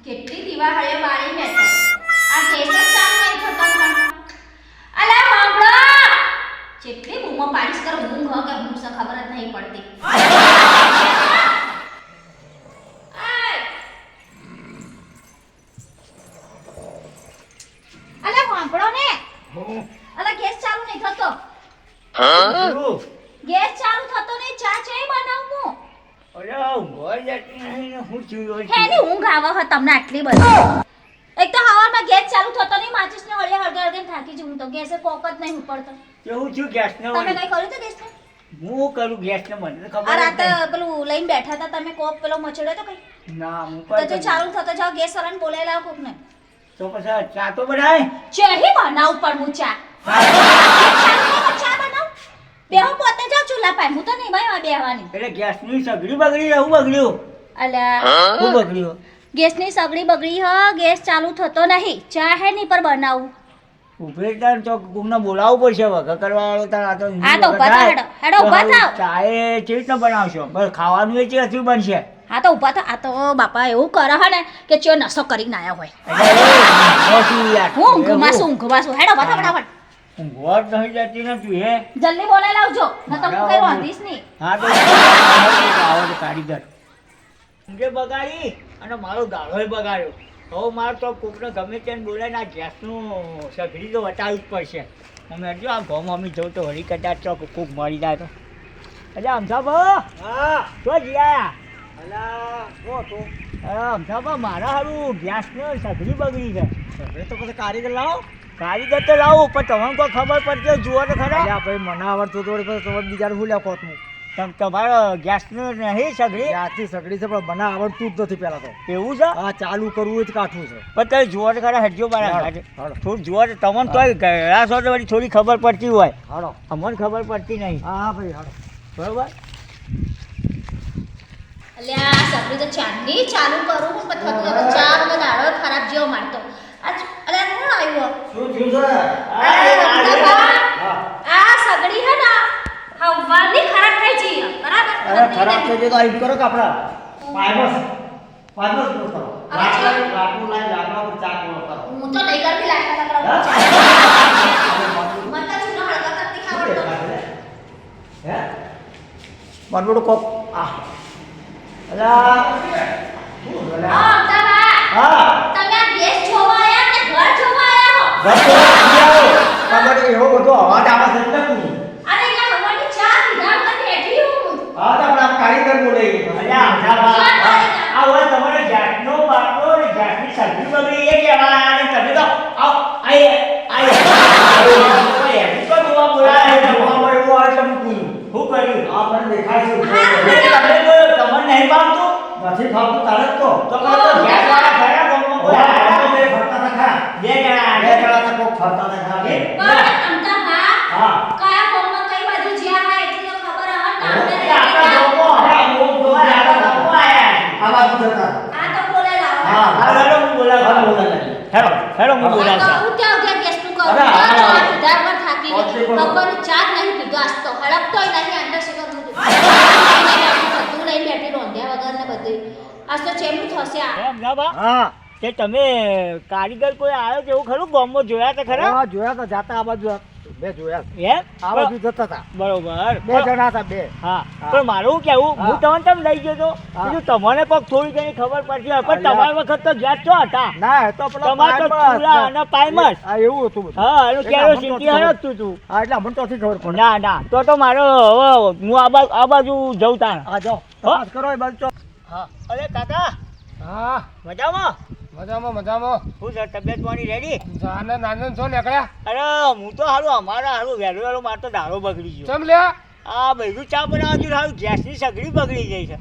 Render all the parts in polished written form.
કેટલી દિવાળીઓ બાળી બેઠો આ ગેસ જ ચાલુ નહીં થતો પણ અલા હોબળો જેટલી બૂમો પાડીશ કર ઊંઘ કે ઊંઘ સે ખબર જ નહીં પડતી અલા હોબળો ને અલા ગેસ ચાલુ નહીં થતો ગેસ ચાલુ થતો નહીં ચા ચે બનાવું હેની ઊંઘ આવે હ તમને આટલી બધી એક તો હવારમાં ગેસ ચાલુ થતો નહીં માચિસને હળિયા હળગે થાકી જઉં તો ગેસે કોક જ નહીં ઉપડતો કેવું છું ગેસને તમે કઈ કર્યું તો ગેસને હું કરું ગેસને મને ખબર આ રાતે પેલું લઈને બેઠા હતા તમે કોક પેલો મચડ્યો તો કઈ ના હું તો જો ચાલુ થતો જાવ ગેસ વાળાને બોલાવી લાવ કોક ને તો પછી ચા તો બનાય ચેહી બનાવ પણ હું ચા બનાવ બેહો પોતે જાવ ચૂલા પાય હું તો નહીં ભાઈ બેહવાની એટલે ગેસની સગડી બગડી રહું બગડ્યું અલ્યા હું બગડ્યું ગેસની સગડી બગડી હ ગેસ ચાલુ થતો નહીં ચા હે ની પર બનાવું ઉપરેટાર તો ગુમને બોલાવવું પડશે વગર કરવા વાળો તાર આ તો ઉભા થાવ હેડો ઉભા થાવ ચાએ કેવી રીતના બનાવશો બસ ખાવાનું એ ચેથી બનશે હા તો ઉભા થાવ આ તો બાપા એવું કરે હે ને કે ચો નસો કરીને આયા હોય હું ઊંઘમાં શું હેડો ઉભા થાવ ફટાફટ ઊંઘવા જ નહીં જતી નથી હે જલ્દી બોલાવી લાવજો ન તો હું કઈ વાંધીશ નહીં હા તો આવો કારીગર ઊંઘે બગાડી અને મારો ગાળોય બગાડ્યો હવે મારે તો કોકને ગમે તેને બોલાવીને આ ગેસનું સગડી તો વટાવવી જ પડશે અમે હજુ આ ઘઉં મમ્મી જવું તો વળી કદાચ ચોક કોક મળી જાય તો અરે અમથાભા હા શું જીયા અલા શું હતું અમથાભા મારા સારું ગેસને સગડી બગડી છે સગડી તો પછી કારીગર લાવો કારીગર તો લાવું પણ તમને કોઈ ખબર પડશે જુઓ તો ખરા ભાઈ મને આવડતું તો તમે બીજાને ભૂલ્યા કોતનું તમારો ગેસનો નહીં સગડી ગેસની સગડી છે પણ મને આવડતું જ નથી પહેલાં તો એવું છે હા ચાલુ કરવું જ કાઠું છે પણ તમે જુઓ તો ખરા હટજો મારા થોડું જુઓ તો તમને તો ગયા છો તો વળી થોડી ખબર પડતી હોય હાડો અમને ખબર પડતી નહીં હા ભાઈ હાડો બરોબર અલ્યા સગડી તો ચાંદની ચાલુ કરું હું પણ થતું ચા વગર દાડો ખરાબ જેવો મારતો અલ્યા કોણ આવ્યો શું થયું છે આ સગડી હે ને હવાની ખરાબ થઈ ગઈ બરાબર અરે ખરાબ થઈ ગઈ તો આઈ કરો કપડા પાયમસ કરો લાકડું લાઈ લાકડા પર ચા કરો હું તો નહીં કરતી લાકડા પર મને તો ચૂલા હળગા કરતી ખાવડતો હે બનબડો કોક આ અલા હા તમે આ ગેસ જોવા આયા કે ઘર જોવા આયા હો ઘર જોવા આયા તમારે એવો બધો અવાજ આવે છે ને અરે યાર હવાની ચા પીધા વગર બેઠી હું હા તો આપણા કારીગર બોલે અલ્યા આમઠાબા આ હોય તમારે ગેસનો બાટલો ને ગેસની સગડી બગડી એ કહેવાય અને તમે તો આવ આય એમ તો જોવા બોલાય જોવા એવું આવે તમે પૂછ્યું હું કર્યું આ મને દેખાય છે તમને નહીં પામતું નથી ફાવતું તારે તો તમે તો ગેસ વાળા ખરા ગમો બોલા બે ફરતા હતા બે જણા તો કોક ફરતા હતા પણ અમતા ભા હા કયા કોમમાં કઈ બાજુ જ્યાં હોય એટલી તો ખબર આવે આપણા લોકો આ બાજુ જતા આ તો બોલે લાવો હા હેડો હું બોલાવ હેડો હું બોલાવ હું ત્યાં ગયા ગેસ નું કરું આ પીધા પર થાકી ગઈ બપોર ચા નહીં પીધો આજ તો હડપતોય નહીં અંડર શેકર નું તું લઈને બેઠી રોંધ્યા વગર ને બધી આજ તો ચેમનું થશે આ હા તે તમે કારીગર કોઈ આવ્યો છે એવું ખરું ગામમાં જોયા હતા ખરા હા જોયા હતા જાતા આ બાજુ બે જોયા એમ આ બાજુ જતા હતા બરોબર બે જણા હતા બે હા પણ મારું કેવું હું તમને તમે લઈ ગયો તો બીજું તમને કોક થોડી ઘણી ખબર પડતી હોય પણ તમારા વખત તો ગેસ છો હતા ના એ તો પેલો તમારે તો ચૂલા અને પાઇમસ હા એવું હતું બધું હા એનું કેરોસીન થી હરતું તું હા એટલે અમને તો ખબર પડે ના ના તો મારો હવે હું આ બાજુ જઉં તાણ હા જાઓ તપાસ કરો એ બાજુ હા અરે કાકા હા મજામાં મજામાં શું છે તબિયત પાણી રેડી આનંદ છો નીકળ્યા અરે હું તો હારું અમારા હારું વહેલું મારે તો દારૂ બગડી ગયો ચમ લ્યા આ બધું ચા બનાવવા હારું ગેસની સગડી બગડી ગઈ છે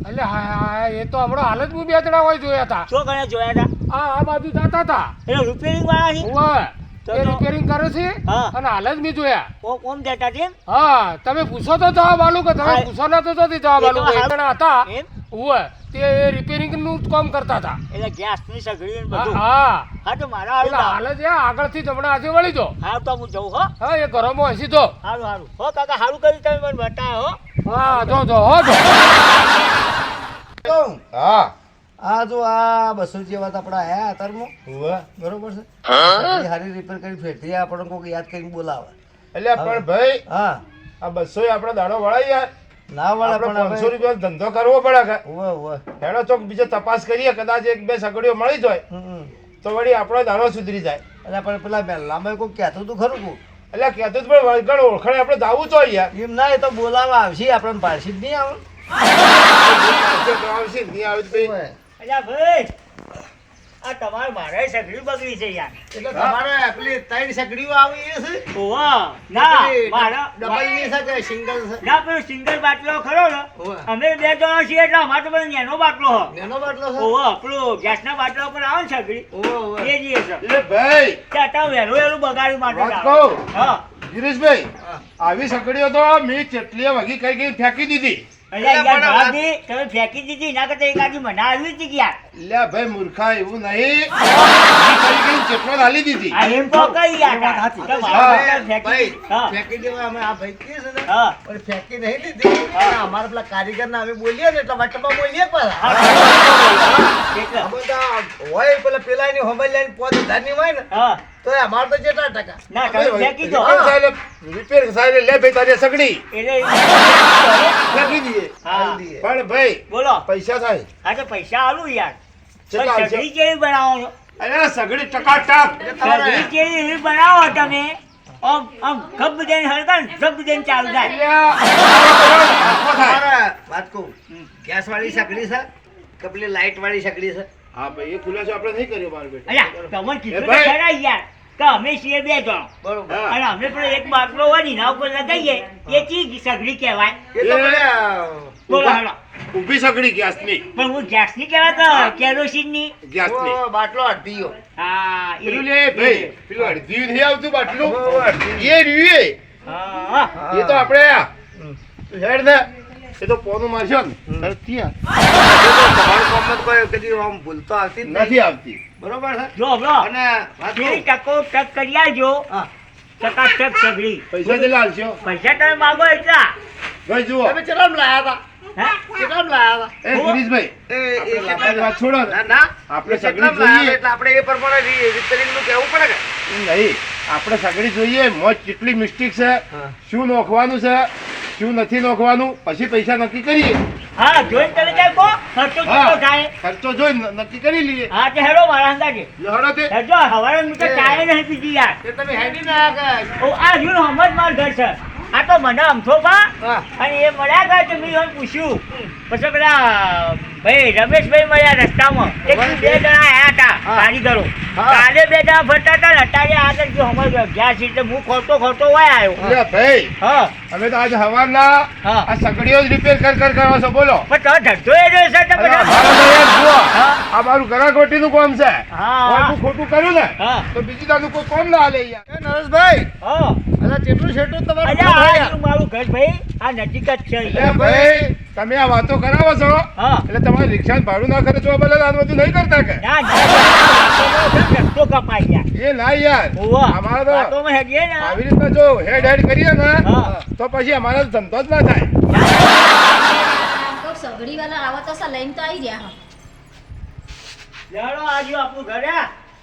એટલે હા એ તો હમણાં હાલ જ હું બે જણા હોય જોયા હતા શું કરે જોયા હતા આ બાજુ જતા હતા એટલે રિપેરિંગ વાળા છે ઓય તો એ રિપેરિંગ કરે છે હા. અને હાલ જ મેં જોયા ઓમ જતા છે એમ? હા તમે પૂછો તો જવાબ આલું કે તમે હા. પૂછો ના તો જતી જવાબ એ આલું તો કે હાલ- જણા હતા એમ? ઉવે તે રિપેરિંગ નું જ કામ કરતા હતા એટલે ગેસની સગડી ને હા બધું હા હા તો મારા એટલે હારું હાલ જ આગળથી જમણા આજે વળી જો હા તો હું જઉં હો હા એ ઘરોમાં હસી તો હારું હારું હો કાકા હારું કર્યું તમે મને બતાવો હો હા જો હો જો કહું હા આ જો આ 200 જેવા તો આપણા આયા અતારમાં ઉવ્વ. બરોબર છે સગડી હારી રિપેર કરી ફેરથી આપણને કોઈક યાદ કરીને બોલાવે એટલે પણ ભાઈ હા આ 200 આપણે દાડો વળાય યાર ના વળે આપણે પણ 500 રૂપિયા ધંધો કરવો પડે કે ઉવે ઉવે હેડો ચોક બીજો તપાસ કરીએ કદાચ એક બે સગડીઓ મળી જાય હમ. તો વળી આપણો દાડો સુધરી જાય એટલે પણ પેલા મહેલામાં કોઈ કહેતું તું ખરું કોક? એટલે કહેતું જ પણ વળગણ ઓળખાણે આપણે જાવું જોઈએ યાર એમ ના એ તો બોલાવા આવશે આપણને પારસી જ નહીં આવે આવશે નહીં આવે તો ભાઈ ઉવે. અલ્યા ભાઈ આ તમારે મારે સગડી બગડી છે યાર એટલે તમારે પેલી 3 સગડીઓ આવી એ છે ઓવા ના મારા ડબલ ની છે કે સિંગલ છે ના પેલો સિંગલ બાટલો ખરો ને ઓવે. અમે 2 જણા છીએ એટલે અમારે તો પેલો નાનો બાટલો હો નેનો બાટલો છે ઓવા પેલો ગેસના બાટલા ઉપર આવે ને સગડી ઉવે ઉવે એ જઈએ છે એટલે ભાઈ ત્યાં વહેલું વહેલું બગાડ્યું માટે વાત લાવો. કહું હા ગિરીશભાઈ હા. આવી સગડીઓ તો મેં ચેટલીએ વગી કઈ કઈ ફેંકી દીધી અલ્યા એટલે યાર પણ ભાભી તમે ફેંકી દીધી એના કરતા એક આજી મને આવી હતી કે યાર લે ભાઈ મૂર્ખા એવું નહીં કઈ કઈ ચેટલો ડાલી દીધી આ એમ તો કઈ યાર એ વાત સાચી. તો હા. મારા ફેંકી ભાઈ હા ફેંકી દેવા અમે આ ભાઈ કહે છે ને હા પણ ફેંકી નહીં દીધી અને અમારા પેલા કારીગરને અમે બોલીએ ને એટલે વટમાં બોલીએ પાછા. એટલે અમે તો હોય પેલા એની હોમલ લાઈન 5000 ની હોય ને હા તો અમારે તો જેટલા ટકા ના તમે ફેંકી દો રિપેર સાહેબ લે ભાઈ તારી સગડી એટલે ફેંકી દઈએ હા. ફેંકી દઈએ. પણ ભાઈ બોલો પૈસા થાય હા તો પૈસા આલું યાર કેટલા પણ આવશે? સગડી કેવી બનાવો છો અરે સગડી ટકાટક સગડી કેવી એવી બનાવો તમે આમ આમ ગબ દઈને હળગન ગબ દઈને ચાલુ થાય તમારે વાત કહું ગેસ વાળી સગડી છે કે પેલી લાઈટ વાળી સગડી છે હા ભાઈ એ ખુલાસો આપણે નહીં કર્યો મારું બેટા અલ્યા તમને કીધું એ તો ભાઈ. ખરા યાર કે અમે છીએ 2 જણ બરોબર હા. અને અમે પેલો એક બાટલો હોય ને એના ઉપર લગાઈએ એ ચી સગડી કહેવાય એ તો એ- પેલા બોલો હાલો ઊભી સગડી ગેસની પણ હું ગેસ ની કહેવાય કે કેરોસીન ની ગેસની ઓ, બાટલો અડધીયો હા એ- પેલું લે ભાઈ પેલું અડધી નહીં આવતું બાટલું ઓ, અડધી. એ રહ્યું એ. હા એ તો આપણે હેડ ને એ તો પોનું મારશો ને તારે ત્યાં તમારું કામ તો કોઈ કદી આમ ભૂલ તો આવતી જ નહીં. નથી આવતી બરોબર છે જો બ્રો અને વાત પેલી કહું. ટકો ટક કરી આલજો હા. ટકાટક સગડી પૈસા કેટલા હાલશો પૈસા તમે માગો એટલા ભાઈ જુઓ તમે કેટલામાં લાયા હતા હે? કેટલામાં લાયા હતા એ ગિરીશભાઈ એ આપણે કેટલામાં વાત છોડો ને. ના ના આપણે એ સગડી કેટલામાં લાયા જોઈએ. એટલે આપણે એ પ્રમાણે રિપેરિંગ નું કહેવું પડે કે એ નહીં આપણે સગડી જોઈએ મોજ કેટલી મિસ્ટેક છે હા. શું નોખવાનું છે શું નથી નોખવાનું પછી પૈસા નક્કી કરીએ હા જોઈને તમે ક્યાં કહો ખર્ચો કેટલો થાય ખર્ચો જોઈ નક્કી કરી લઈએ હા તે હેડો મારા અંદાજે લહડો તે હેડો હવારે હું તો ચાય નહીં પીધી યાર એ તમે હેડી ના કે ઓ આ જૂન હમત માર ઘર છે આ તો મને અમથો પા હા. અને એ મળ્યા ગયા તો મેં એને પૂછ્યું પછી પેલા ભાઈ રમેશભાઈ મળ્યા રસ્તામાં એક થી 2 જણા આયા હતા હા. કારીગરો હા. કાલે 2 જણા ફરતા હતા ને અત્યારે આગળ જો અમારે ગયા છે એટલે હું ખોટો હોય આવ્યો એટલે ભાઈ હા અમે તો આજે હવારના હા. આ સગડીઓ જ રિપેર કરો છો બોલો પણ તો ધંધો એ રહ્યો છે તો અરે બધા મારા તો યાર જુઓ, હા. આ મારું ગરાગોટીનું કામ છે હા. કોઈ હું ખોટું કર્યું ને હા. તો બીજી તારું કોઈ કામ ના હાલે યાર એ નરેશભાઈ હા અલા કેટલું છેટું તમારું અલ્યા ઘર આ યાર? રહ્યું મારું ઘર ભાઈ આ નજીક જ છે એટલે ભાઈ તમે આ વાતો કરાવો છો હા એટલે તમારે રિક્ષા ભાડું ના કરે તો બધા આ બધું નહીં કરતા કે ના ના રસ્તો કપાઈ ગયા એ ના યાર ઓવા અમારે તો વાતોમાં હેડીએ ને આવી રીતના જો હેડ હેડ કરીએ ને હા. તો પછી અમારો ધંધો જ ના થાય તો સગડી વાળા આવા તો લઈને તો આવી રહ્યા હેડો આજુ આપણું ઘરે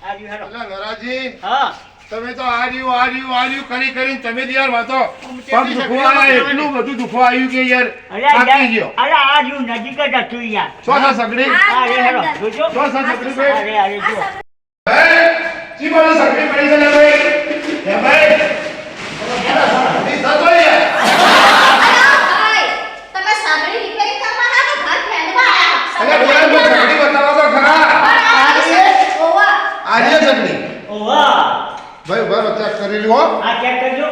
આજુ હેડો એટલે નરાજી હા તમે તો આ રહ્યું કરી કરીને તમે જ યાર વાતો પગ કેટલી દુખવા સગડીઓ આવ્યા, કરવાની? એટલું બધું દુખવા આવ્યું કે યાર અરે થાકી ગયો અરે આજુ નજીક જ હતું યાર શું થા સગડી હા રે હેડો જોજો શું થા સગડી ભાઈ અરે અરે જો જી બોલો સગડી પડી છે ને ભાઈ હે ભાઈ ઈ થતો યાર ભાઈ તમે સગડી રિપેરિંગ કરવા ના તો ઘર ફેરવા અરે યાર મને સગડી બતાવો તો ખરા ઓવા આ છે સગડી ઓવા ભાઈ બરો ચેક કરી લ્યો હો. આ ચેક કરજો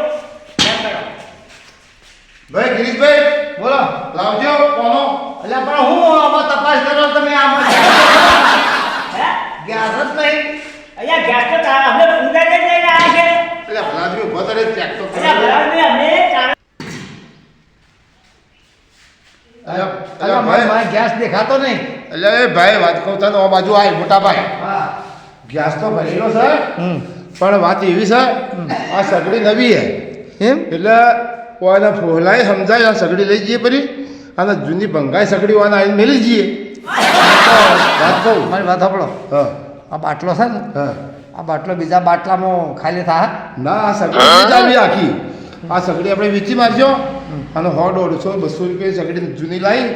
ચેક કરો ભાઈ ગિરીશભાઈ બોલો લાવજો કોનો અલ્યા પણ હું આમાં તપાસ કરો તમે આમાં હે ગેસ જ નહીં અહીંયા ગેસ તો તારા અમે પૂરા જ લઈને આવ્યા છે ઉભો તો રે, ચેક તો કરો. અરે બરાબર અમે ચાર અલ્યા ભાઈ, ગેસ દેખાતો નહીં. એટલે એ ભાઈ વાત કહું તને આ બાજુ આય મોટા ભાઈ. ગેસ તો ભરેલો છે પણ વાત એવી છે આ સગડી નવી હે એમ એટલે કોઈને ફોહલાય સમજાય આ સગડી લઈ જઈએ પરી અને જૂની ભંગાઈ સગડી વાના આવીને મેલી જઈએ. વાત કહું મારી વાત સાંભળો. હા આ બાટલો છે ને, હા આ બાટલો બીજા બાટલામાં ખાલી થાય. ના આ સગડી જ આવી આખી. આ સગડી આપણે વેચી મારજો અને 100, 150, 200 રૂપિયા સગડી જૂની લાવી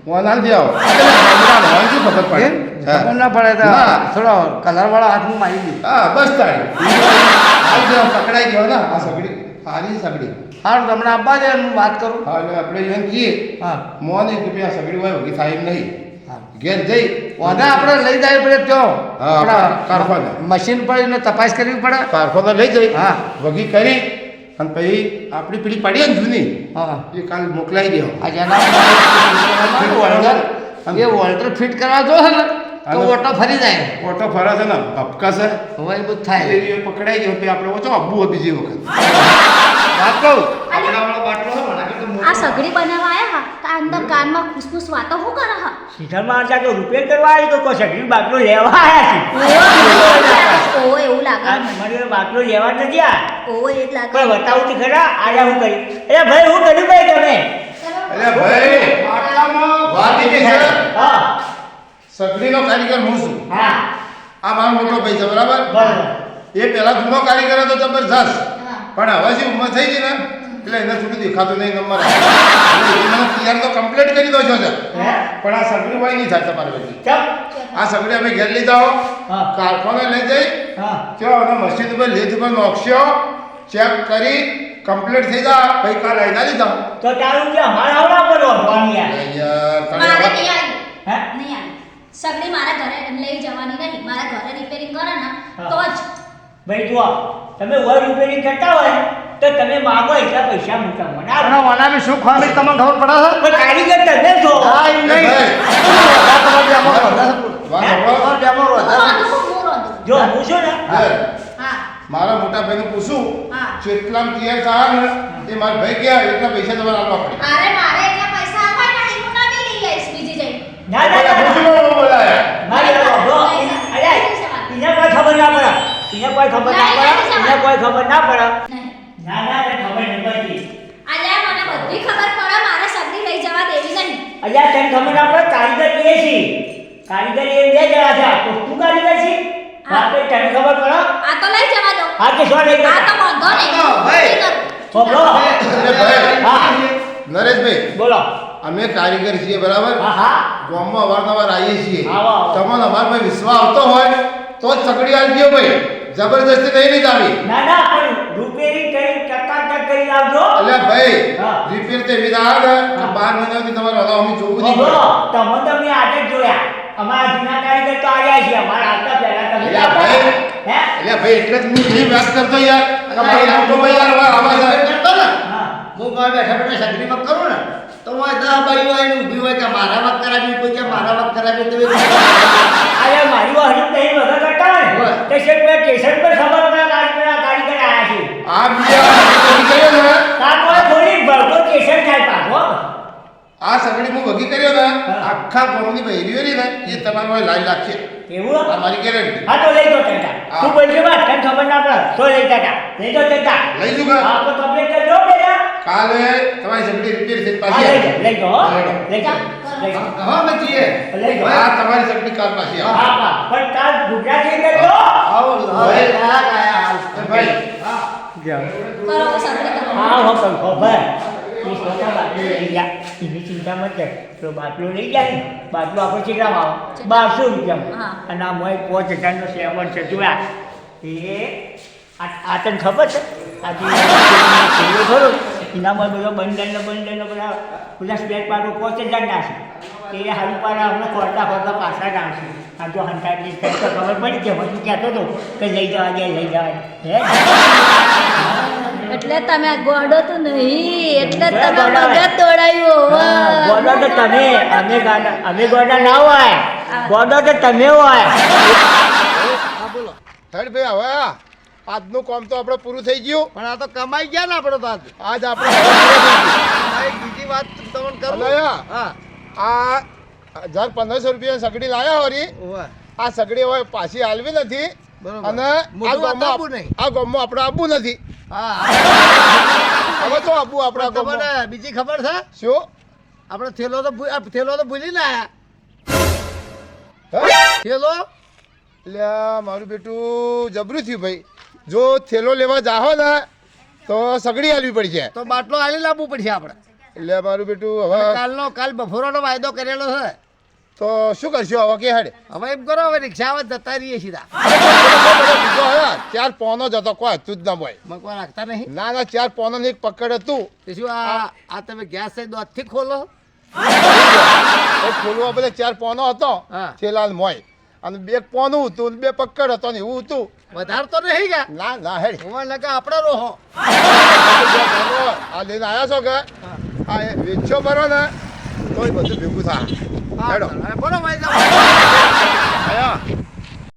વાના દે આવો શું ખબર પડે એમ? હા. ખબર ના પડે તો ના. થોડો કલરવાળા હાથમાં મારી દે. હા બસ તાળી આવી જાઓ, પકડાઈ ગયો ને આ સગડી સારી સગડી. હારું તમને આપવા દે હું વાત કરું. હા એટલે આપણે એમ કહીએ હા મોની રૂપિયા સગડી હોય વગી થાય એમ નહીં. હા ઘેર જઈ વાંધા આપણે લઈ જાય પડે તો હા, કારખાને. મશીન પર એને તપાસ કરવી પડે. કારખાને લઈ જઈ હા. વગી કરી અને પછી આપણી પેલી પડી ને જૂની હા એ કાલ મોકલાઈ દે. આ જેના એ વોલ્ટર ફિટ કરવા જો છે ને તો હાલો. ઓટો ફરી જાય. ઓટો ફરે છે ને ભપકા છે હવે એ બધું થાય. એ પકડાઈ ગયો પછી આપણે ઓછો અબ્બુ હોય બીજી વખત. વાત કહું અને આપણાવાળો બાટલો છે ને, આના કરતાં મોટો. આ સગડી બનાવવા આયા હા તો અંદર કાનમાં ખુશખુશ વાતો શું કરે હા સીધા હતા તો રિપેર કરવા આવી તો કોઈ સગડી બાટલો લેવા આવ્યા છે ઓવો એવું લાગે મારે બાટલો લેવા નથી આ ઓવો એ જ લાગે પણ બતાવું તો ખરા આજે હું કરી અરે ભાઈ હું કર્યું ભાઈ તમે એટલે ભાઈ વાત એવી છે હા સગડીનો કારીગર હું છું. હા આ મારો મોટો ભાઈ છે બરાબર. બરાબર એ પહેલા જૂનો કારીગર હતો જબરજસ્ત હા. પણ હવે જે ઉંમર થઈ ગઈ ને એટલે એને થોડું દેખાતું નહીં નંબર મને તૈયાર તો કમ્પ્લીટ કરી દો છો સર હે પણ આ સગડી હોય નહીં થાય તમારી બધી. ચપ આ સગડી અમે ઘેર લઈ જાઓ હા. કારખાને લઈ જઈ હા ત્યાં અને મશીન ઉપર લેથ ઉપર નોખશો ચેક કરી કમ્પ્લીટ થઈ જા ભાઈ કાલ આવી ના લીધા તો તારું કે અમારા આવડા પર રોવાની યાર મારે નહીં આવી હે નહીં આવી સગડી મારા ઘરે લઈ જવાની નહીં મારા ઘરે રિપેરિંગ કરે ને હા. તો જ ભાઈ જુઓ તમે વર રિપેરિંગ કરતા હોય તો તમે માગો એટલા પૈસા મૂકા મને આપો. આના વાનાની શું ખામી તમને ખબર પડે છે? પણ કારીગર તમે છો હા, એમ નહીં. ભાઈ. તમારે ડેમો રોધા છે. વાત હે? સાંભળો. તમારે ડેમો હું રોધા છે. રોંધું હું રોંધું જો હું છું ને લે, હા મારા મોટા ભાઈને પૂછું હા. જેટલા તૈયાર થયા ને એ મારા ભાઈ ગયા એટલા પૈસા તમારે આપવા પડે. અરે મારે એટલા પૈસા આપવા નહીં હું નવી લઈ આવીશ બીજી જઈ ના ના ના, ના. પૂછું બોલાયા મારી વાત સાંભળો. અરે એને કોઈ ખબર ના પડે એને કોઈ ખબર ના પડે એને કોઈ ખબર ના પડે નહીં ના ના એને ખબર નહીં પડતી અલ્યા મને બધી ખબર પડે મારે સગડી લઈ જવા દેવી નહીં અલ્યા તને ખબર ના પડે કારીગર એ છે કારીગર એ બે જણા છે તો તું કારીગર છે હા. હા તો તને ખબર પડે આ તો લઈ જવા દો હા કે શું લઈ આ તો જતા વાંધો નહીં હા, ભાઈ. બોલો એટલે ભાઈ હા નરેશભાઈ બોલો અમે કારીગર છીએ બરાબર હા હા ગામમાં અવારનવાર આવીએ છીએ આવો, આવો. તમને અમારા પર વિશ્વાસ આવતો હોય તો જ સગડી આવજો ભાઈ જબરજસ્તી નહીં નહીં આવી ના ના પણ રિપેરિંગ કરી ટકાટક કરી આવજો એટલે ભાઈ હા. રિપેર તે વિધા આવે ને તો 12 મહિનાથી તમારે હલાવ અમે જોવું નહીં બોલો પડે. તમે આજે જ જોયા અમારા જૂના કારીગર તો આવ્યા છે અમારા આવતા પહેલા તમે અલ્યા ભાઈ. હે એટલે ભાઈ એટલે જ હું એવી વાત કરતો યાર કે મારો મોટો ભાઈ યાર હવે આવા છે. કરતો ને, હા હું ઘર બેઠા બેઠા સગડીમાં કરું ને તો હું 10 બાઈઓ આવીને ઊભી હોય કે મારા વાત કરાવી કોઈ કે મારા વાત કરાવી તમે અરે મારી વાહન નહીં વગર કરતા હોય હોય. તો શેઠ મેં સ્ટેશન પર ખબર પડે કારીગર આવ્યા છે આ બીજા વગી કર્યો ને તાર કોઈ થોડી ભરતો સ્ટેશન થાય પાછો આ સગડી હું વગી કર્યો ને હા. આખા ગામની બહેરીઓ રહી ને એ તમારો લાઈ લાખીએ એવું આ મારી ગેરંટી હા તો લઈ જાઓ ટેટા હા. તું બોલજે વાત તને ખબર ના પડે તો લઈ ટેટા લઈ જાઓ ટેટા લઈ જુગા હા તો કમ્પ્લીટ કરજો બેટા કાલે તમારી સગડી રિપેર થઈ હા પાછી લઈ જાઓ આવે. લઈ જાઓ લઈ જાઓ હા મેં છીએ લઈ જાઓ આ તમારી સગડી કાલ પાછી આવે. હા હા પણ તાર ગુજરાતી કરજો આવો ભાઈ. આયા એ ભાઈ કરો સગડી કરો હા હો પણ ખબર એ સ્વતઃ બાટલો લઈ ગયા એની ચિંતા મત કર તો બાટલો લઈ ગયા ને બાટલો આપણે કેટલામાં આવે 1200 રૂપિયામાં હા. અને આ મોય 5000નો સેવન છે જોયા એ આ તને ખબર છે આજે ખરો એનામાં બધો બંડલનો બધા સ્પેર પાર્ટો 5000 ના છે એ હારું પારા આપણે ખોરતા ખોરતા પાછા જ આવશે આ જો હંતાટલી તો ખબર પડી કે હું કહેતો હતો કે લઈ જવા દે લઈ જવા દે હે એટલે તમે ગોડો તો નહીં એટલે બે તમે ગોડા. મગજ તોડાયું હા, ગોડો તો તમે અમે ગોડા ના હોય ગોડો તો તમે હોય હેડ ભાઈ હવે આજનું કામ તો આપણે પૂરું થઈ ગયું. પણ આ તો કમાઈ ગયા ને આપણે તો આજ. આજ આપણે એક બીજી વાત તમને કરું. અલયા, હા આ 1500 રૂપિયા સગડી લાયા હોરી. ઓવે. આ સગડી હવે પાછી હાલવી નથી. બરોબર. અને આ મોટું વાત આપવું ગામમાં નહીં. આ ગામમાં આપણે આપવું નથી. હા હવે તો આપવું આપણા તમને ગામમાં. બીજી ખબર છે શું? આપણે થેલો તો થેલો તો ભૂલી ના આયા. હે? થેલો લ્યા મારું બેટું જબરું થયું ભાઈ. જો થેલો લેવા જાહો ને તો સગડી હાલવી પડશે. તો બાટલો હાલી લાવવું પડશે આપણે. એટલે મારું બેટું હવે કાલ બફોરનો વાયદો કરેલો છે. તો શું કરશું હવે કે હેડ? હવે એમ કરો, હવે રિક્ષા આવે જતા રહીએ સીધા. બીજો હે, 4 પોનો જ હતો કોઈ હતું જ ના બોય. મકવા રાખતા નહીં. ના ના 4 પોનો ને એક પકડ હતું. તે શું આ તમે ગેસ થઈ દોધથી ખોલો. એ ખોલવા બધે 4 પોનો હતો. હા. છેલાલ મોય અને 2 પોનું હતું ને 2 પકડ હતો ને એવું હતું. વધારે તો નહીં ગયા. ના ના હેડ. હું લગે આપણે રોહો. આ લઈને આવ્યા છો કે આ વેચો બરો ને તો બધું ભેગું થાય. હેડો બોલો ભાઈ આયા